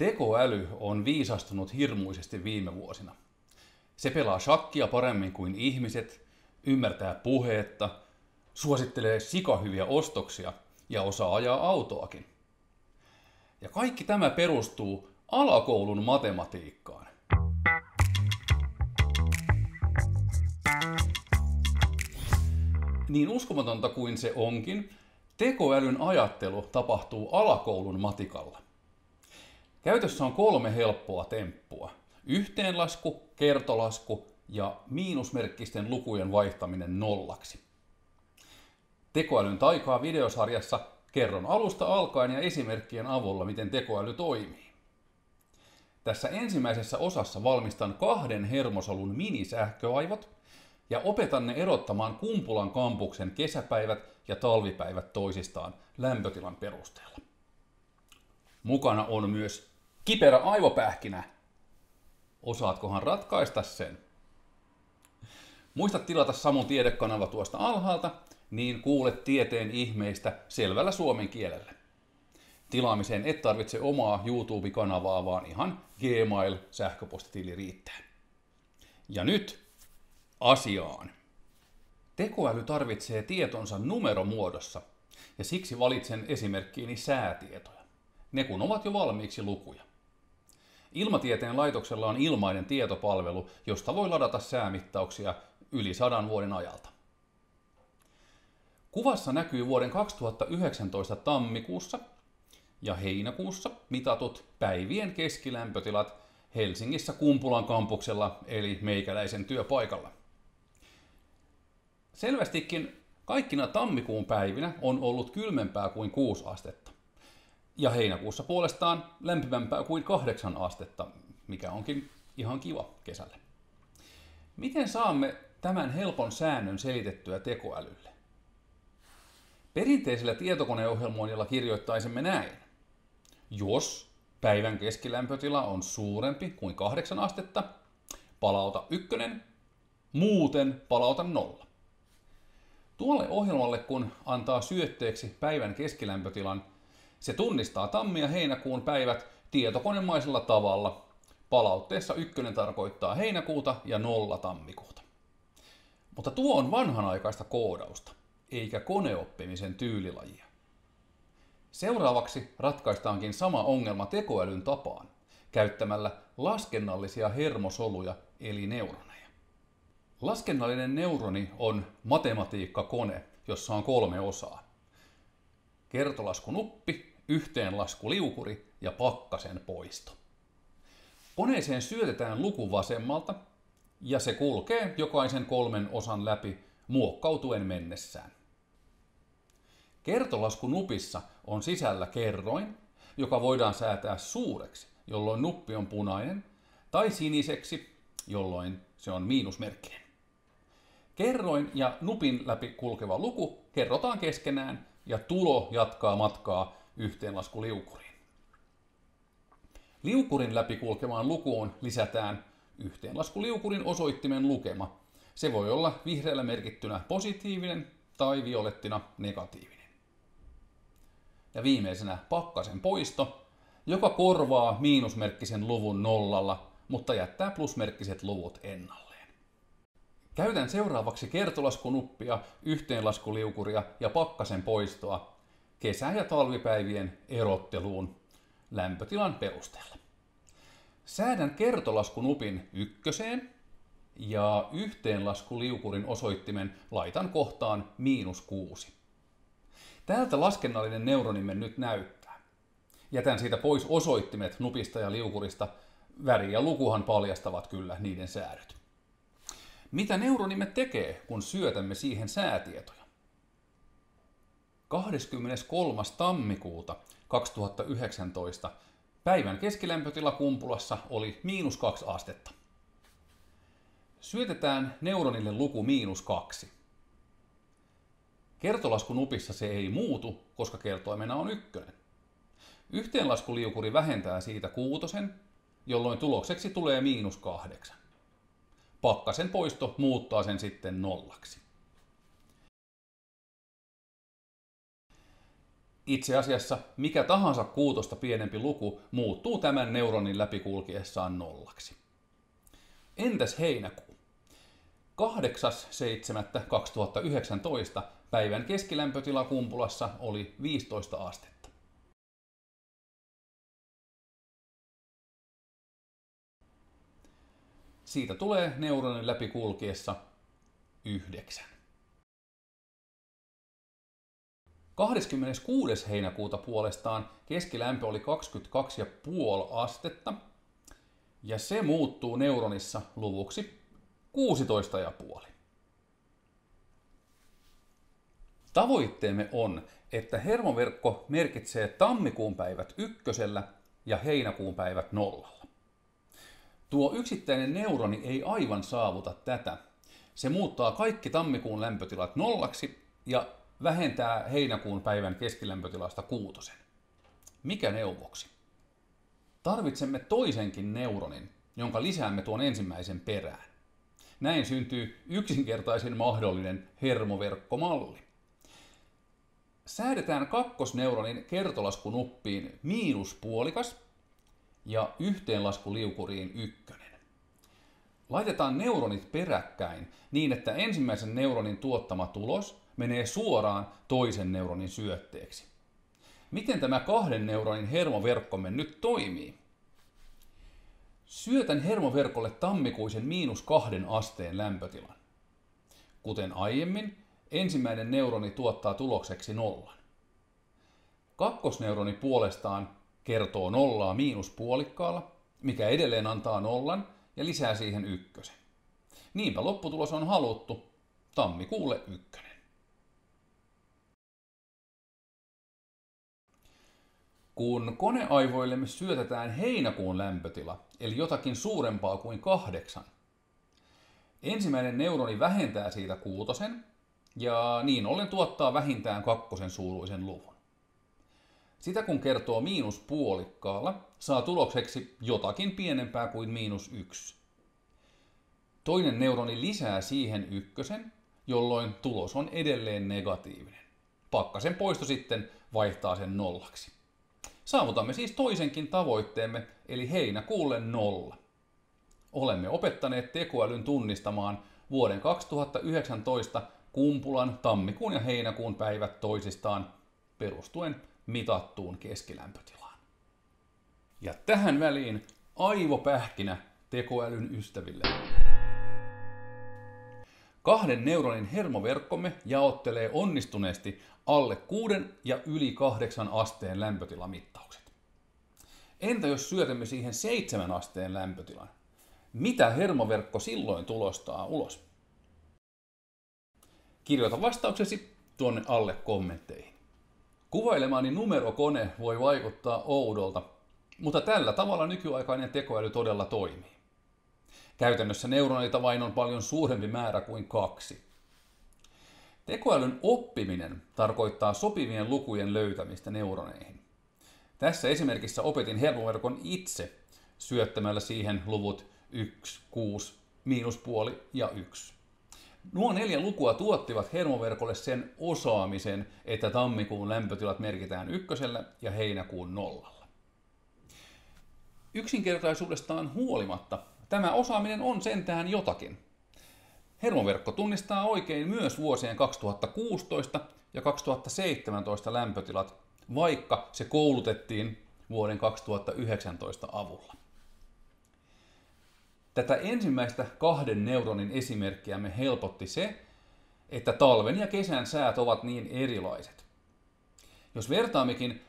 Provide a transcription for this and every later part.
Tekoäly on viisastunut hirmuisesti viime vuosina. Se pelaa shakkia paremmin kuin ihmiset, ymmärtää puhetta, suosittelee sikahyviä ostoksia ja osaa ajaa autoakin. Ja kaikki tämä perustuu alakoulun matematiikkaan. Niin uskomatonta kuin se onkin, tekoälyn ajattelu tapahtuu alakoulun matikalla. Käytössä on 3 helppoa temppua. Yhteenlasku, kertolasku ja miinusmerkkisten lukujen vaihtaminen nollaksi. Tekoälyn taikaa videosarjassa kerron alusta alkaen ja esimerkkien avulla, miten tekoäly toimii. Tässä ensimmäisessä osassa valmistan 2 hermosolun minisähköaivot ja opetan ne erottamaan Kumpulan kampuksen kesäpäivät ja talvipäivät toisistaan lämpötilan perusteella. Mukana on myös kiperä aivopähkinä. Osaatkohan ratkaista sen? Muista tilata Samun tiedekanava tuosta alhaalta, niin kuulet tieteen ihmeistä selvällä suomen kielellä. Tilaamiseen et tarvitse omaa YouTube-kanavaa, vaan ihan Gmail-sähköpostitili riittää. Ja nyt asiaan. Tekoäly tarvitsee tietonsa numeromuodossa, ja siksi valitsen esimerkkiini säätietoja. Ne kun ovat jo valmiiksi lukuja. Ilmatieteen laitoksella on ilmainen tietopalvelu, josta voi ladata säämittauksia yli 100 vuoden ajalta. Kuvassa näkyy vuoden 2019 tammikuussa ja heinäkuussa mitatut päivien keskilämpötilat Helsingissä Kumpulan kampuksella eli meikäläisen työpaikalla. Selvästikin kaikkina tammikuun päivinä on ollut kylmempää kuin 6 astetta. Ja heinäkuussa puolestaan lämpimämpää kuin 8 astetta, mikä onkin ihan kiva kesällä. Miten saamme tämän helpon säännön selitettyä tekoälylle? Perinteisellä tietokoneohjelmoinnilla kirjoittaisimme näin. Jos päivän keskilämpötila on suurempi kuin 8 astetta, palauta 1, muuten palauta 0. Tuolle ohjelmalle kun antaa syötteeksi päivän keskilämpötilan, se tunnistaa tammi- ja heinäkuun päivät tietokonemaisella tavalla. Palautteessa 1 tarkoittaa heinäkuuta ja 0 tammikuuta. Mutta tuo on vanhanaikaista koodausta, eikä koneoppimisen tyylilajia. Seuraavaksi ratkaistaankin sama ongelma tekoälyn tapaan, käyttämällä laskennallisia hermosoluja eli neuroneja. Laskennallinen neuroni on matematiikkakone, jossa on 3 osaa. Kertolaskunuppi, yhteenlaskuliukuri ja pakkasen poisto. Koneeseen syötetään luku vasemmalta ja se kulkee jokaisen 3 osan läpi muokkautuen mennessään. Kertolaskunupissa on sisällä kerroin, joka voidaan säätää suureksi, jolloin nuppi on punainen, tai siniseksi, jolloin se on miinusmerkkinen. Kerroin ja nupin läpi kulkeva luku kerrotaan keskenään ja tulo jatkaa matkaa yhteenlaskuliukuriin. Liukurin läpi kulkevaan lukuun lisätään yhteenlaskuliukurin osoittimen lukema. Se voi olla vihreällä merkittynä positiivinen tai violettina negatiivinen. Ja viimeisenä pakkasen poisto, joka korvaa miinusmerkkisen luvun 0, mutta jättää plusmerkkiset luvut ennalleen. Käytän seuraavaksi kertolaskunuppia, yhteenlaskuliukuria ja pakkasen poistoa kesä- ja talvipäivien erotteluun lämpötilan perusteella. Säädän kertolaskunupin 1 ja yhteenlaskuliukurin osoittimen laitan kohtaan -6. Täältä laskennallinen neuronimme nyt näyttää. Jätän siitä pois osoittimet nupista ja liukurista. Väri ja lukuhan paljastavat kyllä niiden säädöt. Mitä neuronimme tekee, kun syötämme siihen säätietoja? 23. tammikuuta 2019 päivän keskilämpötila Kumpulassa oli -2 astetta. Syötetään neuronille luku -2. Kertolaskunupissa se ei muutu, koska kertoimena on 1. Yhteenlaskuliukuri vähentää siitä 6, jolloin tulokseksi tulee -8. Pakkasen poisto muuttaa sen sitten 0. Itse asiassa mikä tahansa kuutosta pienempi luku muuttuu tämän neuronin läpi kulkiessaan nollaksi. Entäs heinäkuu? 8.7.2019 päivän keskilämpötila Kumpulassa oli 15 astetta. Siitä tulee neuronin läpi kulkiessa 9. 26. heinäkuuta puolestaan keskilämpö oli 22,5 astetta ja se muuttuu neuronissa luvuksi 16,5. Tavoitteemme on, että hermoverkko merkitsee tammikuun päivät 1 ja heinäkuun päivät 0. Tuo yksittäinen neuroni ei aivan saavuta tätä. Se muuttaa kaikki tammikuun lämpötilat 0 ja vähentää heinäkuun päivän keskilämpötilasta 6. Mikä neuvoksi? Tarvitsemme toisenkin neuronin, jonka lisäämme tuon ensimmäisen perään. Näin syntyy yksinkertaisin mahdollinen hermoverkkomalli. Säädetään kakkosneuronin kertolaskunuppiin -0,5 ja yhteenlaskuliukuriin 1. Laitetaan neuronit peräkkäin niin, että ensimmäisen neuronin tuottama tulos menee suoraan toisen neuronin syötteeksi. Miten tämä 2 neuronin hermoverkkomme nyt toimii? Syötän hermoverkolle tammikuisen -2 asteen lämpötilan. Kuten aiemmin, ensimmäinen neuroni tuottaa tulokseksi 0. Kakkosneuroni puolestaan kertoo nollaa -0,5, mikä edelleen antaa 0 ja lisää siihen 1. Niinpä lopputulos on haluttu, tammikuulle 1. Kun koneaivoillemme syötetään heinäkuun lämpötila, eli jotakin suurempaa kuin 8, ensimmäinen neuroni vähentää siitä 6 ja niin ollen tuottaa vähintään 2 suuruisen luvun. Sitä kun kertoo -0,5, saa tulokseksi jotakin pienempää kuin -1. Toinen neuroni lisää siihen 1, jolloin tulos on edelleen negatiivinen. Pakkasen poisto sitten vaihtaa sen 0. Saavutamme siis toisenkin tavoitteemme, eli heinäkuulle 0. Olemme opettaneet tekoälyn tunnistamaan vuoden 2019 Kumpulan tammikuun ja heinäkuun päivät toisistaan perustuen mitattuun keskilämpötilaan. Ja tähän väliin aivopähkinä tekoälyn ystäville. 2 neuronin hermoverkkomme jaottelee onnistuneesti alle 6 ja yli 8 asteen lämpötilamittaukset. Entä jos syötämme siihen 7 asteen lämpötilan? Mitä hermoverkko silloin tulostaa ulos? Kirjoita vastauksesi tuonne alle kommentteihin. Kuvailemani numerokone voi vaikuttaa oudolta, mutta tällä tavalla nykyaikainen tekoäly todella toimii. Käytännössä neuroneita vain on paljon suurempi määrä kuin 2. Tekoälyn oppiminen tarkoittaa sopivien lukujen löytämistä neuroneihin. Tässä esimerkissä opetin hermoverkon itse syöttämällä siihen luvut 1, 6, -0,5 ja 1. Nuo 4 lukua tuottivat hermoverkolle sen osaamisen, että tammikuun lämpötilat merkitään 1 ja heinäkuun 0. Yksinkertaisuudestaan huolimatta tämä osaaminen on sentään jotakin. Hermoverkko tunnistaa oikein myös vuosien 2016 ja 2017 lämpötilat, vaikka se koulutettiin vuoden 2019 avulla. Tätä ensimmäistä 2 neuronin esimerkkiämme helpotti se, että talven ja kesän säät ovat niin erilaiset. Jos vertaammekin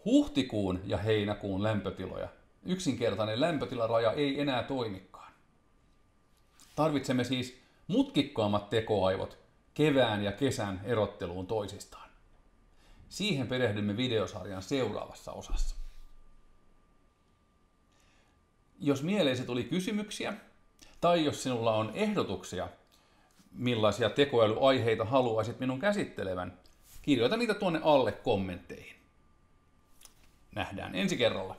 huhtikuun ja heinäkuun lämpötiloja, yksinkertainen lämpötilaraja ei enää toimikaan. Tarvitsemme siis mutkikkaammat tekoaivot kevään ja kesän erotteluun toisistaan. Siihen perehdymme videosarjan seuraavassa osassa. Jos mieleesi tuli kysymyksiä, tai jos sinulla on ehdotuksia, millaisia tekoälyaiheita haluaisit minun käsittelevän, kirjoita niitä tuonne alle kommentteihin. Nähdään ensi kerralla.